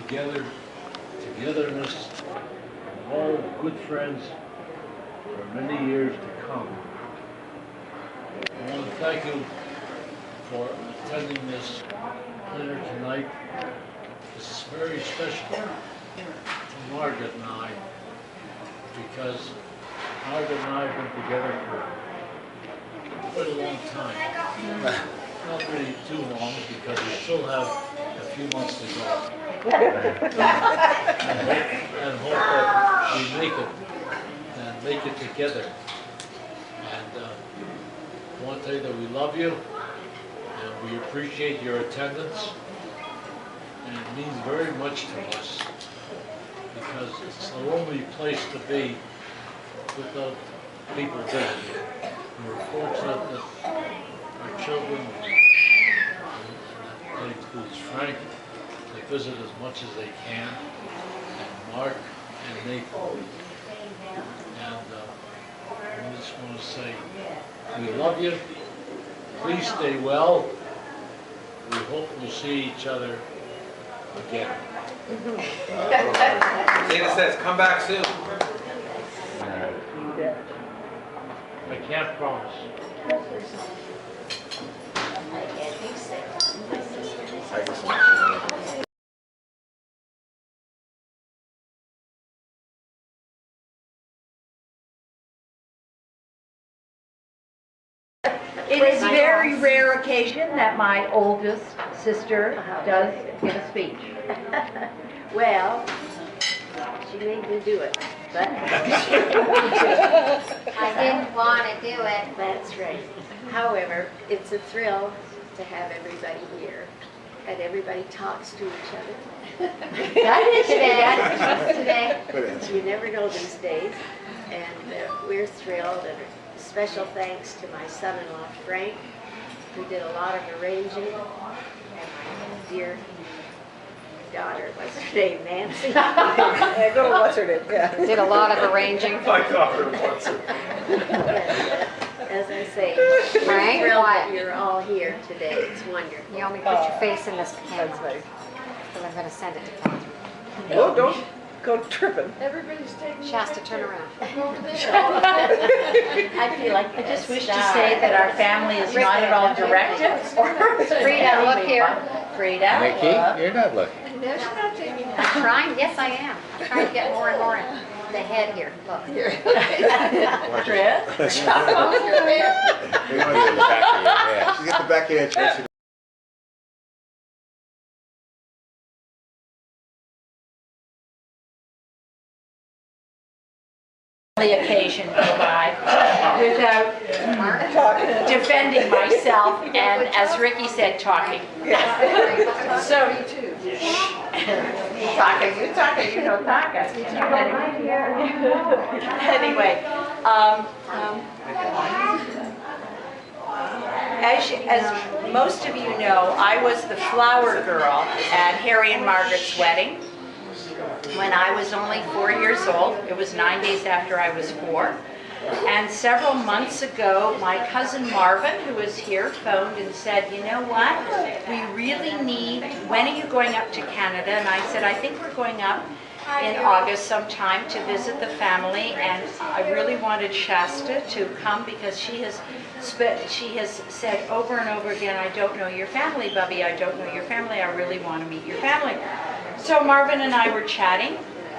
togetherness, and all good friends for many years to come. I want to thank you for attending this dinner tonight. This is very special to Margaret and I, because Margaret and I have been together for quite a long time. Not really too long, because we still have a few months to go. and hope that we make it together. And I want to tell you that we love you, and we appreciate your attendance, and it means very much to us, because it's a lonely place to be without people visiting. We're fortunate that our children, and that includes Frank, they visit as much as they can, and Mark and Nathan. And I just want to say, we love you. Please stay well. We hope we'll see each other again. Dana says, come back soon. I can't promise. It is a very rare occasion that my oldest sister does give a speech. Well, she made me do it, but I didn't want to do it. that's right. However, it's a thrill to have everybody here, and everybody talks to each other. Today. You never know these days, and we're thrilled. And special thanks to my son-in-law Frank, who did a lot of arranging, and my dear daughter, what's her name, Nancy? Yeah, go to what's her name, yeah. Did a lot of arranging. My daughter wants it. As I say, Frank, we're thrilled that what? you're all here today. It's wonderful. You only put your face in this camera. That's nice. Because I'm going to send it to Catherine. Oh, don't go tripping. She has to turn around. I feel like I just wish to say that our family is not at all directive. Frida, look here. Frida, Mickey, look. you're not looking. I'm trying. Yes, I am. I'm trying to get more and more in the head here. Look. Chris? We want you in the back of your head. She's got the back edge. Tracy. The occasion go by without defending myself and, as Ricky said, talking. So, talking, you know, talking. Anyway, as most of you know, I was the flower girl at Harry and Margaret's wedding. When I was only 4 years old. It was 9 days after I was 4. And several months ago, my cousin Marvin, who is here, phoned and said, you know what, we really need, when are you going up to Canada? And I said, I think we're going up in August sometime to visit the family, and I really wanted Shasta to come because she has said over and over again, I don't know your family, Bubby, I don't know your family, I really want to meet your family. So Marvin and I were chatting,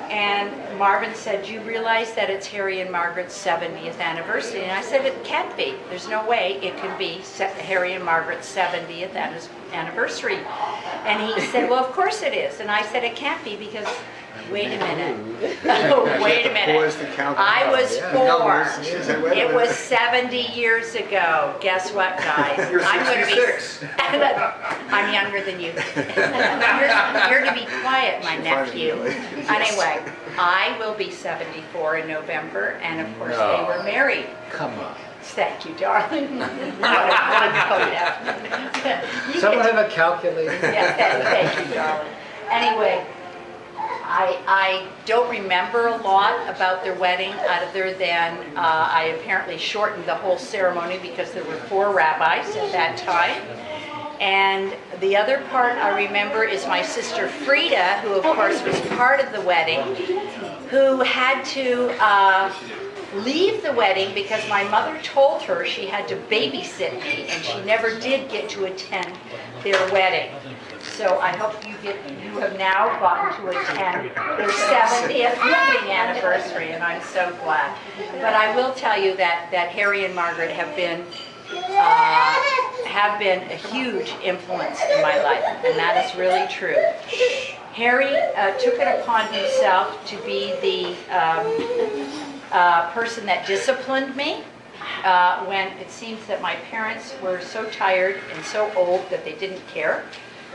and Marvin said, do you realize that it's Harry and Margaret's 70th anniversary? And I said, it can't be. There's no way it can be Harry and Margaret's 70th anniversary. And he said, well, of course it is. And I said, it can't be because, wait a minute. Wait a minute. I was 4. It was 70 years ago. Guess what, guys? You're I'm going to be 66. I'm younger than you. You're to be quiet, my nephew. Anyway, I will be 74 in November, and of course they were married. Come on. Thank you, darling. Someone have a calculator? Yeah, thank you, darling. Anyway, I don't remember a lot about their wedding other than I apparently shortened the whole ceremony because there were 4 rabbis at that time. And the other part I remember is my sister Frida, who of course was part of the wedding, who had to leave the wedding because my mother told her she had to babysit me, and she never did get to attend their wedding. So I hope you have now gotten to attend their 70th wedding anniversary, and I'm so glad. But I will tell you that Harry and Margaret have been a huge influence in my life, and that is really true. Harry took it upon himself to be the person that disciplined me when it seems that my parents were so tired and so old that they didn't care.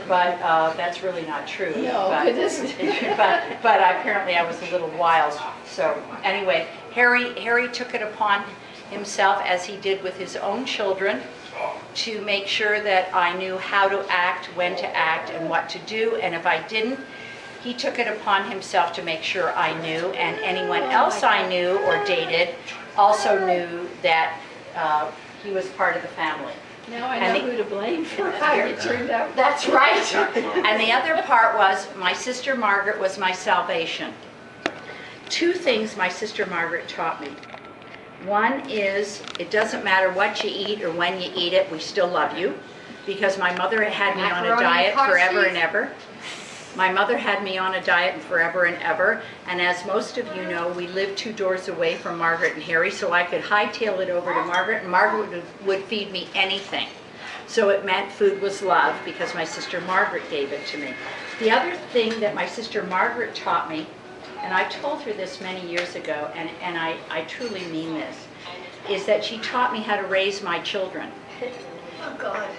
But that's really not true. No, it isn't. but apparently I was a little wild. So anyway, Harry took it upon himself, as he did with his own children, to make sure that I knew how to act, when to act, and what to do. And if I didn't, he took it upon himself to make sure I knew, and anyone else I knew or dated also knew that he was part of the family. Now I know who to blame for how you turned out. That's right. And the other part was my sister Margaret was my salvation. Two things my sister Margaret taught me. One is, it doesn't matter what you eat or when you eat it, we still love you. Because my mother had me on a diet forever and ever. My mother had me on a diet forever and ever. And as most of you know, we lived 2 doors away from Margaret and Harry, so I could hightail it over to Margaret, and Margaret would feed me anything. So it meant food was love, because my sister Margaret gave it to me. The other thing that my sister Margaret taught me, and I told her this many years ago, and I truly mean this, is that she taught me how to raise my children. Oh, God.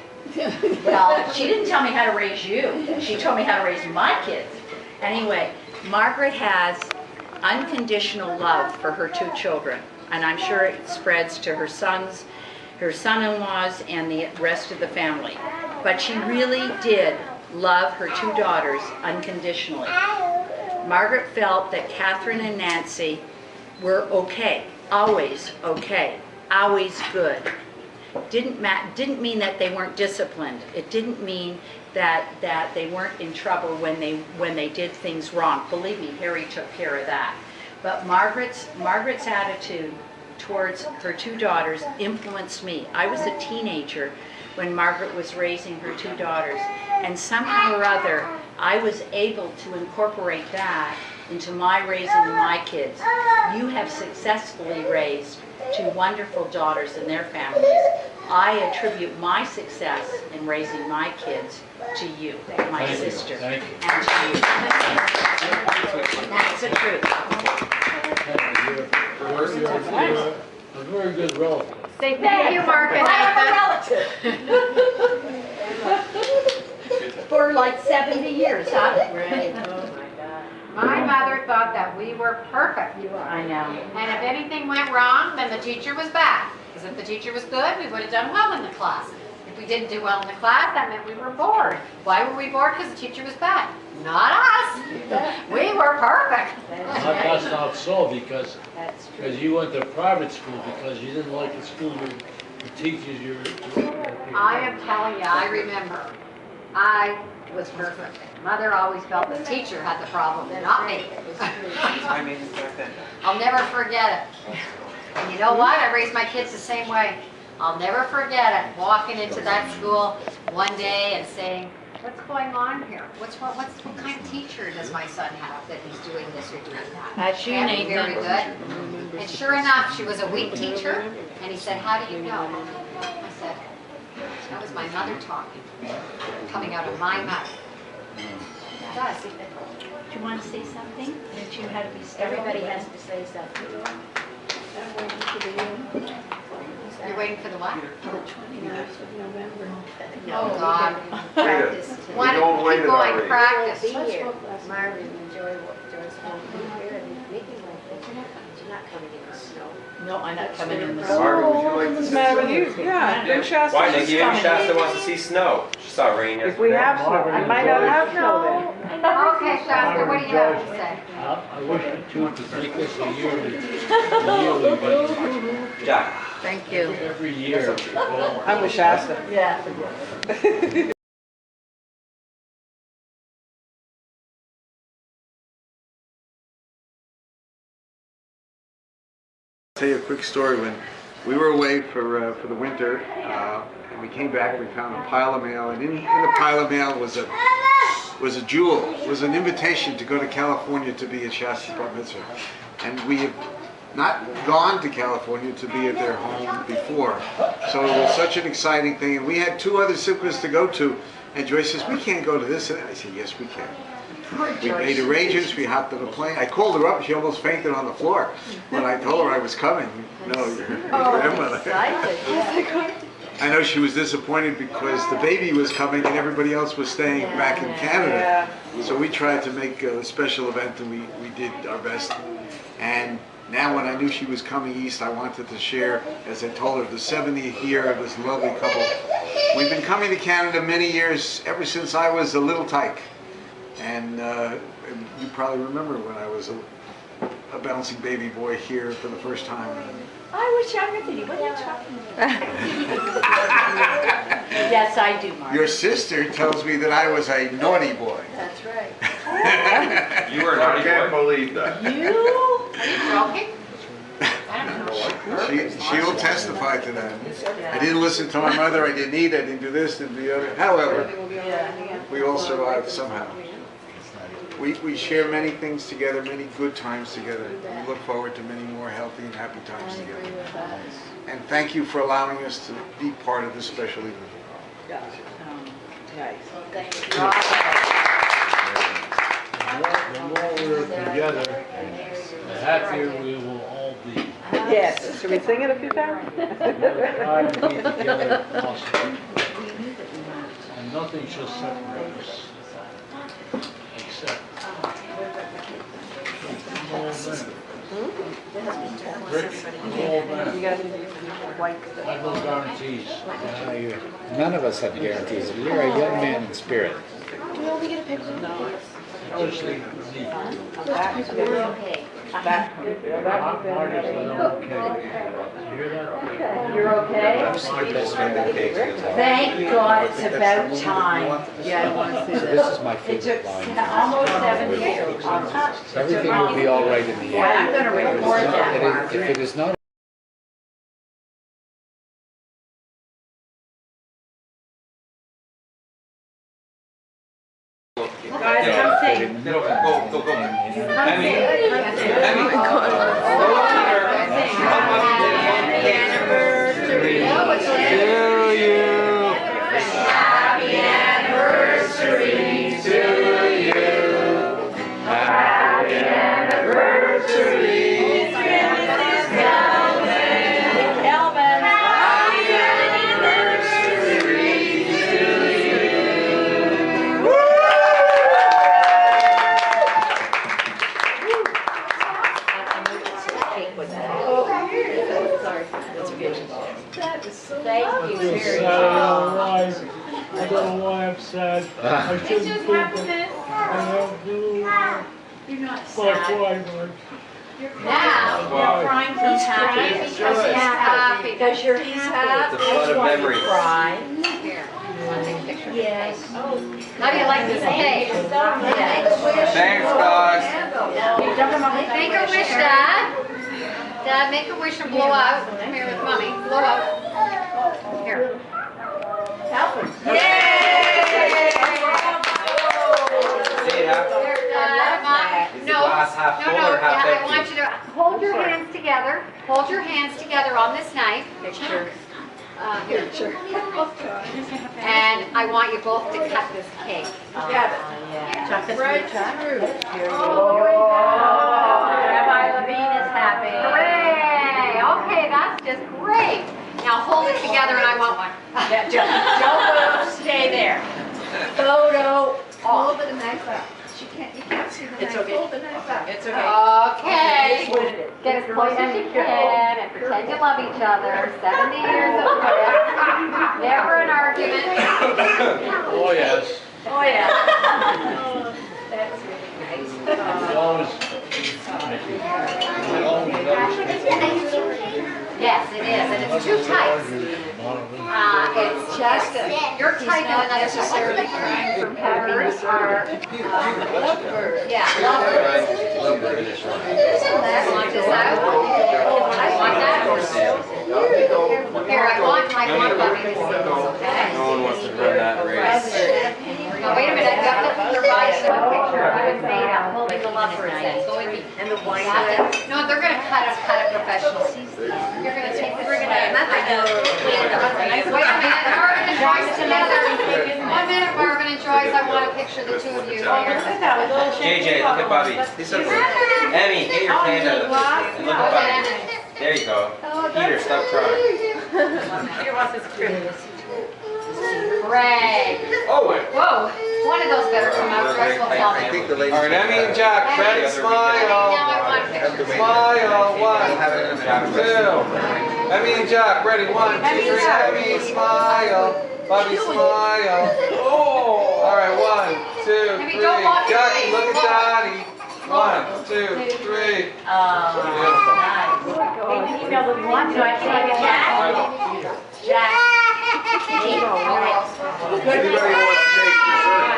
Well, she didn't tell me how to raise you. She told me how to raise my kids. Anyway, Margaret has unconditional love for her 2 children, and I'm sure it spreads to her sons, her son-in-laws, and the rest of the family. But she really did love her 2 daughters unconditionally. Margaret felt that Catherine and Nancy were okay, always good. Didn't mean that they weren't disciplined. It didn't mean that they weren't in trouble when they did things wrong. Believe me, Harry took care of that. But Margaret's attitude towards her 2 daughters influenced me. I was a teenager when Margaret was raising her 2 daughters, and somehow or other I was able to incorporate that into my raising my kids. You have successfully raised 2 wonderful daughters and their families. I attribute my success in raising my kids to you, my sister, Thank you. and to you. That's the truth. You're a very good relative. Say thank you, Mark and Nathan. For like 70 years, huh? Right. Oh, my God. My mother thought that we were perfect. I know. And if anything went wrong, then the teacher was bad. Because if the teacher was good, we would have done well in the class. If we didn't do well in the class, that meant we were bored. Why were we bored? Because the teacher was bad. Not us. We were perfect. That's not so, because That's true. you went to private school because you didn't like the school, the teachers you I am telling you, I remember. I was perfect. Mother always felt the teacher had the problem, not me. I mean, back then. I'll never forget it. And you know what? I raised my kids the same way. I'll never forget it, walking into that school one day and saying, what's going on here? What kind of teacher does my son have that he's doing this or doing that? That's you, Can't be Nathan. very good. And sure enough, she was a weak teacher. And he said, how do you know? I said, that was my mother talking, coming out of my mouth. It does. Do you want to say something? That you had to be sterile? Everybody has to say something. I'm waiting for the room. You're waiting for the what? The 29th of November. Oh, God. Practice. Why We don't don't you wait keep it going, already. practice? Be here. Marvin and Joyce won't be here, and Mickey won't be here. You're not coming in the snow. No, I'm not coming in the Margaret, would you Oh, like to what's say the matter with something? you? Yeah, bring Shasta. Why, Nikki? Maybe coming. Shasta wants to see snow. She saw rain yesterday. If we have snow, I might not have snow then. Okay, Shasta, what do you have to say? I wish you two could take this a yearly basis. Jack. Thank you. Every year. I'm with Shasta. Yeah. Tell you a quick story. When we were away for the winter, and we came back, we found a pile of mail, and in the pile of mail was a jewel. It was an invitation to go to California to be at Shasta's bar mitzvah, and we had not gone to California to be at their home before, so it was such an exciting thing. And we had 2 other simchas to go to, and Joyce says, "We can't go to this," and I said, "Yes, we can." We made arrangements, we hopped on a plane. I called her up, she almost fainted on the floor when I told her I was coming. No, your grandmother. I know she was disappointed because the baby was coming and everybody else was staying back in Canada. So we tried to make a special event, and we did our best. And now when I knew she was coming east, I wanted to share, as I told her, the 70th year of this lovely couple. We've been coming to Canada many years, ever since I was a little tyke. And you probably remember when I was a bouncing baby boy here for the first time. I was younger than you. What are you talking about? Yes, I do, Mark. Your sister tells me that I was a naughty boy. That's right. You were not. I can't believe that. You? Are you joking? I don't know. She'll testify to that. I didn't listen to my mother, I didn't eat, I didn't do this, didn't do the other. However, we all survived somehow. We share many things together, many good times together. We look forward to many more healthy and happy times together. And thank you for allowing us to be part of this special evening. The more we're together, the happier we will all be. Yes, should we sing it a few times? The more time to be together possible. And nothing shall separate us. Except. Rick, You gotta do white. I have no guarantees. None of us have guarantees. You're a young man in spirit. Obviously, Back. Margaret's like, okay. You hear that? You're okay? Thank God it's about time. Yeah, I want to see So this. this is my It favorite took line. almost 7 years. Everything will be all right in the Yeah, I'm end. gonna record that, If Margaret. it is not Guys, come sing. No, Go. Come Emmy. sing. Happy anniversary to you. Happy anniversary to you. Happy anniversary. Mrs. Kelvin. Kelvin. Happy anniversary to you. Thank you very sad, much. I don't know why I'm sad. I shouldn't feel that. I have to. You're not But sad. why, Mark? Now, You're crying from happiness. because he's happy. Because you're happy. It's a flood of That's why you memories. cry. Here, I'll take a picture. Yes. How do you like this cake? Thanks, guys. Make a wish, Dad. Dad, make a wish and blow out. Come here with Mommy. Blow out. Here. Yay! See ya. No, glass half full or half yeah, I empty? want you to hold your hands together. Hold your hands together on this knife. Picture. Here. And I want you both to cut this cake. Chocolate right through. Rabbi Levine is happy. Hooray! Okay, that's just great. Now hold it together and I want one. Don't move, stay there. Photo off. the knife up. You can't see the It's okay. Hold the knife up. It's okay. Okay. Get as close as you can and pretend you love each other. 70 years of bliss. Never an argument. Oh, yes. Oh, yeah. That's really nice. It's always, thank you. It always Yes, it is, and it's too tight. It's You're typing another necessarily crying from happiness. are, yeah, lovebirds. Want this out? I want that. Here, I want puppy to see this, okay? No one wants to run that race. Now, wait a minute, I got the revised picture of you and Beta holding the lovebirds then, so it'd be. And the wine. No, they're gonna cut it professional. You're gonna take, we're gonna. Not that Wait a minute, Marvin and Joyce together. 1 minute, Marvin and Joyce, I want to picture the two of you here. JJ, look at Bobby. Emmy, get your hand out of this thing and look at Bobby. There you go. Peter, stop crying. Greg. Oh, wait. Whoa, one of those better come out, Joyce will tell I me. think the lady. All right, Emmy and Jack, ready, Now smile. I want pictures. Smile, 1, 2. Emmy and Jack, ready, 1, 2, 3. Emmy, smile. Bobby, smile. Oh. All right, 1, 2, 3. Emmy, don't walk Jack, away. look at Daddy. 1, 2, 3. Anybody wants to take dessert?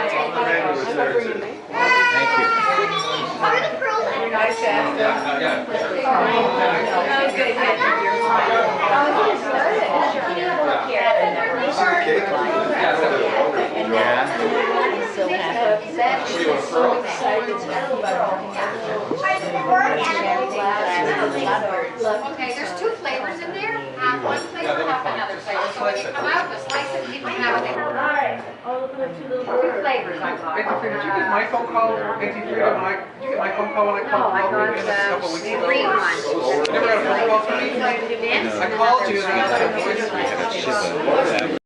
It's on the menu, it's there too. Thank you. Cake? Yeah. Okay, there's 2 flavors in there. Half one flavor, half another flavor. So when you come out, the slice it, you can have it. 2 flavors I got. Auntie Frida, did you get my phone call? Auntie Frida, did you get my phone call when I called? I got a couple weeks ago? green one. You never got a phone call from me? I called you and I left a voicemail.